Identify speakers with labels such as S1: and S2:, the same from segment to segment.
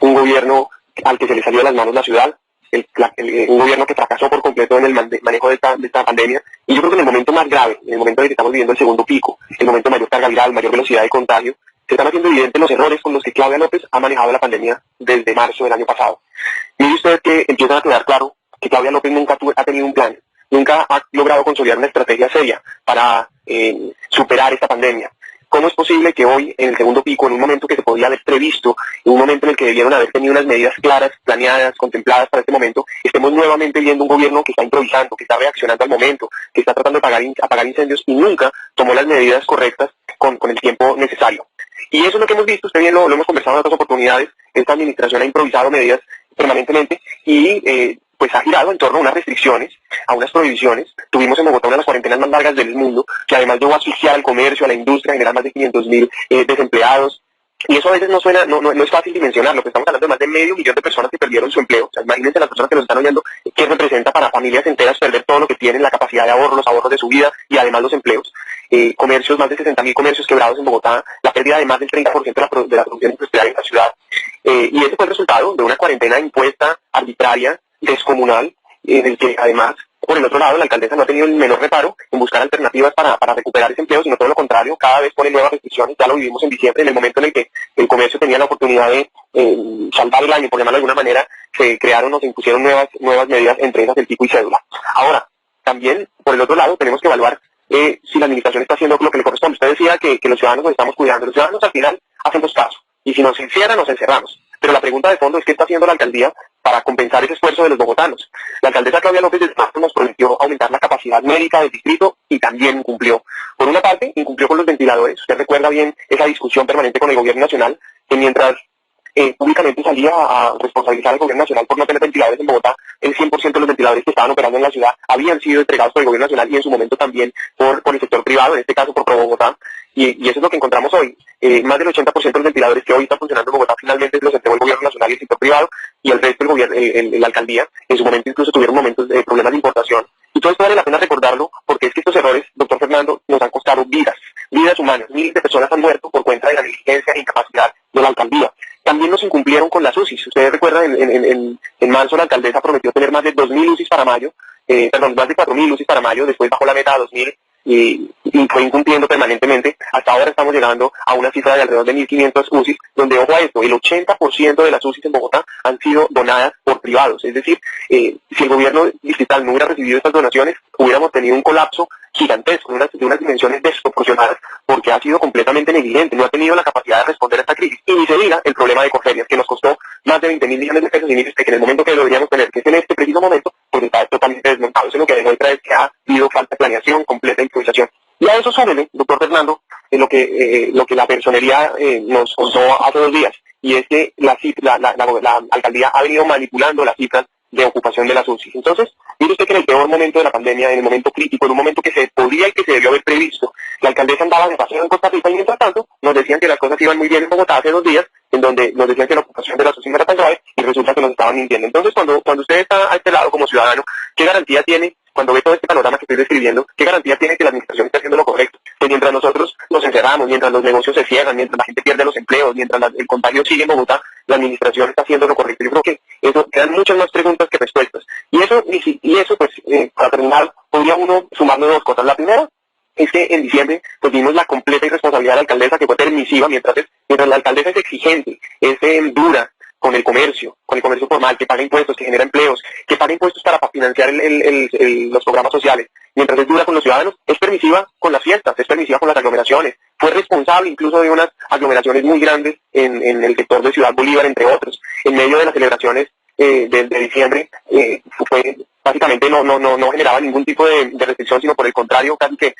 S1: un gobierno al que se le salió de las manos la ciudad, un gobierno que fracasó por completo en el manejo de esta pandemia. Y yo creo que en el momento más grave, en el momento en el que estamos viviendo el segundo pico, el momento de mayor carga viral, mayor velocidad de contagio, se están haciendo evidentes los errores con los que Claudia López ha manejado la pandemia desde marzo del año pasado. Mire usted que empieza a quedar claro que Claudia López nunca ha tenido un plan, nunca ha logrado consolidar una estrategia seria para superar esta pandemia. ¿Cómo es posible que hoy, en el segundo pico, en un momento que se podía haber previsto, en un momento en el que debieron haber tenido unas medidas claras, planeadas, contempladas para este momento, estemos nuevamente viendo un gobierno que está improvisando, que está reaccionando al momento, que está tratando de apagar incendios y nunca tomó las medidas correctas con el tiempo necesario? Y eso es lo que hemos visto, usted bien lo hemos conversado en otras oportunidades. Esta administración ha improvisado medidas permanentemente y pues ha girado en torno a unas restricciones, a unas prohibiciones. Tuvimos en Bogotá una de las cuarentenas más largas del mundo, que además llevó a asfixiar al comercio, a la industria, a generar más de 500.000 desempleados. Y eso a veces no es fácil dimensionarlo, que estamos hablando de más de 500.000 de personas que perdieron su empleo. O sea, imagínense las personas que nos están oyendo, qué representa para familias enteras perder todo lo que tienen, la capacidad de ahorro, los ahorros de su vida y además los empleos. Comercios, más de 60.000 comercios quebrados en Bogotá, la pérdida de más del 30% de la producción industrial en la ciudad. Y ese fue el resultado de una cuarentena impuesta, arbitraria, descomunal, en el que además, por el otro lado, la alcaldesa no ha tenido el menor reparo en buscar alternativas para recuperar ese empleo, sino todo lo contrario, cada vez pone nuevas restricciones. Ya lo vivimos en diciembre, en el momento en el que el comercio tenía la oportunidad de salvar el año, por llamarlo de alguna manera, se crearon o se impusieron nuevas medidas, entre esas el tipo y cédula. Ahora, también, por el otro lado, tenemos que evaluar si la administración está haciendo lo que le corresponde. Usted decía que los ciudadanos nos estamos cuidando. Los ciudadanos al final hacen dos casos, y si nos encierran, nos encerramos. Pero la pregunta de fondo es qué está haciendo la alcaldía para compensar ese esfuerzo de los bogotanos. La alcaldesa Claudia López desde marzo nos prometió aumentar la capacidad médica del distrito y también incumplió. Por una parte, incumplió con los ventiladores. Usted recuerda bien esa discusión permanente con el gobierno nacional, que mientras públicamente salía a responsabilizar al gobierno nacional por no tener ventiladores en Bogotá, el 100% de los ventiladores que estaban operando en la ciudad habían sido entregados por el gobierno nacional y en su momento también por el sector privado, en este caso por ProBogotá. Y eso es lo que encontramos hoy. Más del 80% de los ventiladores que hoy están funcionando en Bogotá finalmente los entregó el gobierno nacional y el sector privado, y el resto la alcaldía, en su momento incluso tuvieron momentos de problemas de importación. Y todo esto vale la pena recordarlo, porque es que estos errores, doctor Fernando, nos han costado vidas humanas. Miles de personas han muerto por cuenta de la negligencia e incapacidad de la alcaldía. También nos incumplieron con las UCIs. Ustedes recuerdan, en marzo la alcaldesa prometió tener más de 2.000 UCIs para mayo, más de 4.000 UCIs para mayo, después bajó la meta a 2.000 y fue incumpliendo permanentemente. Hasta ahora estamos llegando a una cifra de alrededor de 1.500 UCIs, donde, ojo a esto, el 80% de las UCIs en Bogotá han sido donadas por privados. Es decir, si el gobierno distrital no hubiera recibido estas donaciones, hubiéramos tenido un colapso gigantesco, de unas dimensiones desproporcionadas, porque ha sido completamente negligente, no ha tenido la capacidad de responder a esta crisis. Y ni se diga el problema de Corferias, que nos costó más de 20.000 millones de pesos, y mire usted que en el momento que lo deberíamos tener, que es en este preciso momento, pues está totalmente desmontado. Eso lo que demuestra es que ha habido falta de planeación, completa improvisación. Y a eso súbele, doctor Fernando, lo que la personería nos contó hace 2 días, y es que la alcaldía ha venido manipulando las cifras de ocupación de las UCI. Entonces, mire usted que en el peor momento de la pandemia, en el momento crítico, en un momento que se podía y que se debió haber previsto, la alcaldesa andaba de paseo en Costa Rica y mientras tanto nos decían que las cosas iban muy bien en Bogotá hace 2 días, en donde nos decían que la ocupación de las UCI no era tan grave y resulta que nos estaban mintiendo. Entonces, cuando usted está a este lado como ciudadano, ¿qué garantía tiene, cuando ve todo este panorama que estoy describiendo, qué garantía tiene que la administración está haciendo lo correcto? Que mientras nosotros nos encerramos, mientras los negocios se cierran, mientras la gente pierde los empleos, mientras el contagio sigue en Bogotá, la administración está haciendo lo correcto. Yo creo que eso quedan muchas más preguntas que respuestas. Y eso pues, para terminar, podría uno sumarle 2 cosas. La primera es que en diciembre pues vimos la completa irresponsabilidad de la alcaldesa, que fue permisiva, mientras la alcaldesa es exigente, es dura con el comercio formal, que paga impuestos, que genera empleos, que paga impuestos para financiar los programas sociales. Mientras es dura con los ciudadanos, es permisiva con las fiestas, es permisiva con las aglomeraciones. Fue responsable incluso de unas aglomeraciones muy grandes en el sector de Ciudad Bolívar, entre otros. En medio de las celebraciones de diciembre, básicamente no generaba ningún tipo de restricción, sino por el contrario, casi que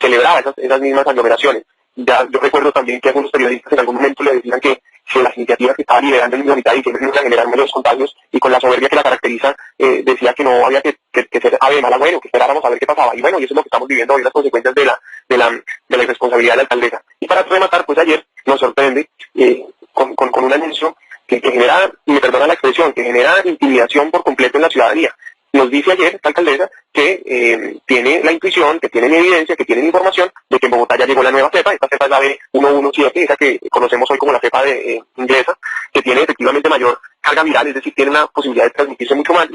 S1: celebraba esas mismas aglomeraciones. Ya, yo recuerdo también que algunos periodistas en algún momento le decían que las iniciativas que estaba liderando en la mitad de diciembre iban a generar menos contagios, y con la soberbia que la caracteriza, decía que no había que ser ave de mal agüero, que esperáramos a ver qué pasaba. Y bueno, y eso es lo que estamos viviendo hoy, las consecuencias de la irresponsabilidad de la alcaldesa. Y para rematar, pues ayer nos sorprende con un anuncio que genera, y me perdona la expresión, que genera intimidación por completo en la ciudadanía. nos dice ayer esta alcaldesa que tiene la intuición, que tiene evidencia, que tiene información de que en Bogotá ya llegó la nueva cepa. Esta cepa es la B117, esa que conocemos hoy como la cepa inglesa, que tiene efectivamente mayor carga viral, es decir, tiene una posibilidad de transmitirse mucho más,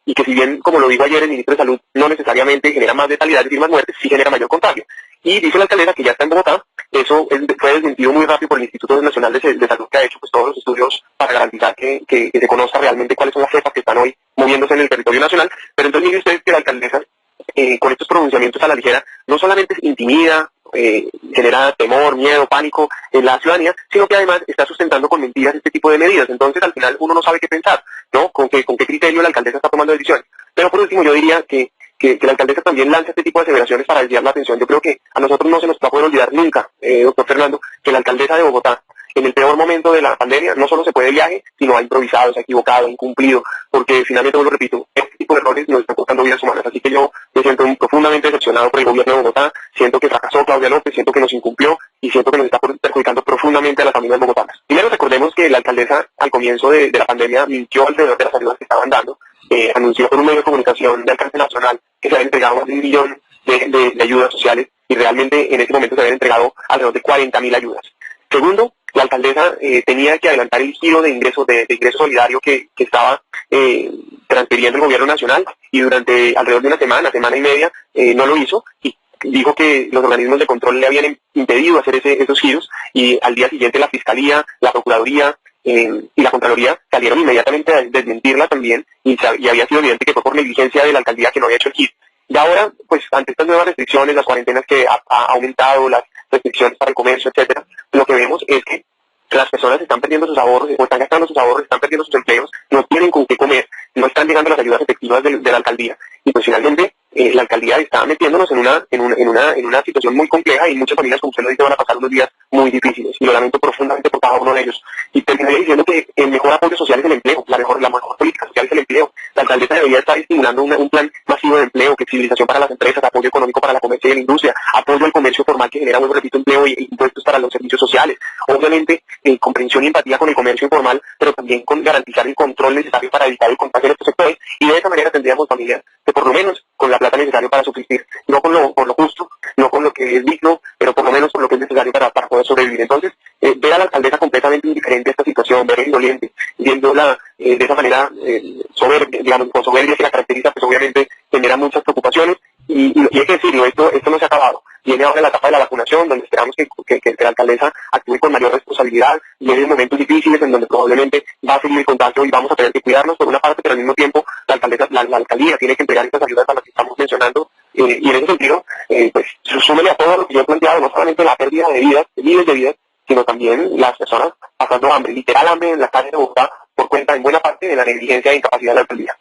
S1: y que si bien, como lo dijo ayer el ministro de Salud, no necesariamente genera más letalidad, es decir, más muertes, sí genera mayor contagio. Y dice la alcaldesa que ya está en Bogotá. Eso fue desmentido muy rápido por el Instituto Nacional de Salud, que ha hecho pues todos los estudios para garantizar que se conozca realmente cuáles son las cepas que están hoy moviéndose en el territorio nacional. Pero entonces mire usted que la alcaldesa, con estos pronunciamientos a la ligera, no solamente intimida, genera temor, miedo, pánico en la ciudadanía, sino que además está sustentando con mentiras este tipo de medidas. Entonces al final uno no sabe qué pensar, ¿no? Con qué criterio la alcaldesa está tomando decisiones. Pero por último yo diría que la alcaldesa también lanza este tipo de aseveraciones para desviar la atención. Yo creo que a nosotros no se nos va a poder olvidar nunca, doctor Fernando, que la alcaldesa de Bogotá, en el peor momento de la pandemia, no solo se fue de viaje, sino ha improvisado, se ha equivocado, ha incumplido, porque finalmente, como lo repito, este tipo de errores nos están costando vidas humanas. Así que yo me siento profundamente decepcionado por el gobierno de Bogotá, siento que fracasó Claudia López, siento que nos incumplió y siento que nos está perjudicando profundamente a las familias bogotanas. Primero recordemos que la alcaldesa al comienzo de la pandemia mintió alrededor de las ayudas que estaban dando, anunció por un medio de comunicación de alcance nacional que se habían entregado más de 1 millón de ayudas sociales y realmente en ese momento se habían entregado alrededor de 40.000 ayudas. Segundo, la alcaldesa tenía que adelantar el giro de ingreso solidario que estaba transfiriendo el gobierno nacional, y durante alrededor de una semana y media, no lo hizo, y dijo que los organismos de control le habían impedido hacer esos giros, y al día siguiente la Fiscalía, la Procuraduría y la Contraloría salieron inmediatamente a desmentirla también, y había sido evidente que fue por negligencia de la alcaldía que no había hecho el giro. Y ahora, pues ante estas nuevas restricciones, las cuarentenas que ha aumentado, las restricciones para el comercio, etcétera, lo que vemos es que las personas están perdiendo sus ahorros, o están gastando sus ahorros, están perdiendo sus empleos, no tienen con qué comer, no están llegando las ayudas efectivas de la alcaldía, y pues finalmente la alcaldía está metiéndonos en una situación muy compleja, y muchas familias, como usted lo dice, van a pasar unos días muy difíciles, y lo lamento profundamente por cada uno de ellos. Y terminaría diciendo que el mejor apoyo social es el empleo, la mejor política social es el empleo. La alcaldesa debería estar estimulando un plan masivo de empleo, flexibilización para las empresas, apoyo económico para la comercio y la industria, apoyo al comercio formal que genera, vuelvo repito, empleo y impuestos para los servicios sociales. Obviamente, comprensión y empatía con el comercio informal, pero también con garantizar el control necesario para evitar el contagio en estos sectores, y de esa manera tendríamos familias que por lo menos con la plata necesaria para subsistir, no con lo justo, no con lo que es digno, pero por lo menos con lo que es necesario para poder sobrevivir. Entonces, ver a la alcaldesa completamente indiferente a esta situación, ver indolente, viéndola de esa manera soberbia, digamos, con soberbia que la caracteriza, pues obviamente genera muchas preocupaciones, y hay que decirlo, esto no se ha acabado. Viene ahora la etapa de la vacunación, donde esperamos que la alcaldesa actúe con mayor responsabilidad, vienen momentos difíciles en donde probablemente va a seguir el contagio y vamos a tener que cuidarnos por una parte, pero al mismo tiempo la alcaldía tiene que entregar estas ayudas a las que estamos mencionando, y en ese sentido, pues súmele a todo lo que yo he planteado, no solamente la pérdida de vidas, de miles de vidas, sino también las personas pasando hambre, literal hambre en las calles de Bogotá, por cuenta en buena parte de la negligencia e incapacidad de la alcaldía.